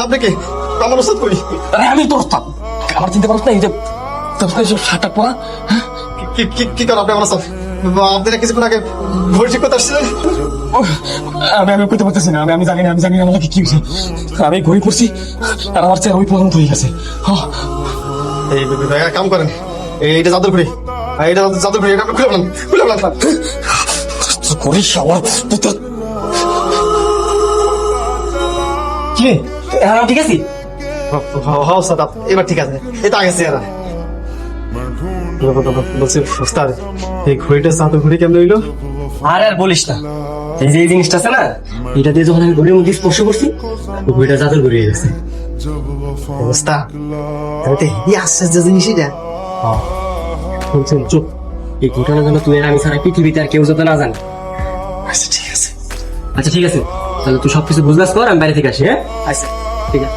আপনি কি আমার ওস্তাদ কই? আরে আমি তোর ওস্তাদ, আমার চিনতে পারছ না? এই যে তোর শার্টটা পরা, কি করেন আপনি আমার ওস্তাদ? আপনারা কিছুক্ষণ আগে ঘড়ি ঠিক করতে আসছিলেন। আমি কইতে পারতেছি না, আমি জানি না আমার কি হয়েছে। আমি ঘড়ি পড়ছি আর আমার চেহারা ওই পর্যন্ত হয়ে গেছে। এই এক কাম করেন, এইটা জাদুর ঘড়ি, এইটা জাদুর ঘড়ি, এটা আপনি খুলে ফেলান। করিস আমার কি ঠিক আছে? হ্যাঁ ওস্তাদ, এবার ঠিক আছে, এটা আগে চেহারা। বলছি ওস্তাদ, এই ঘড়িটা জাদুর ঘড়ি কেমন হইলো? আর বলিস না, এই যে এই জিনিসটা আছে না, এটা দিয়ে যখন আমি ঘড়ির মধ্যে স্পর্শ করছি, ঘড়িটা জাদুর ঘড়ি হয়ে গেছে। ওস্তাদ, আমি তো এই আশ্চর্য জিনিস এটা। শুনছেন, চুপ। এই ঘটনা যেন তুই আর আমি ছাড়া পৃথিবীতে আর কেউ যাতে না জানে। আচ্ছা ঠিক আছে। আচ্ছা ঠিক আছে, তাহলে তুই সবকিছু বুঝলাস কর, আমি বাইরে থেকে আসি। হ্যাঁ, আচ্ছা ঠিক আছে।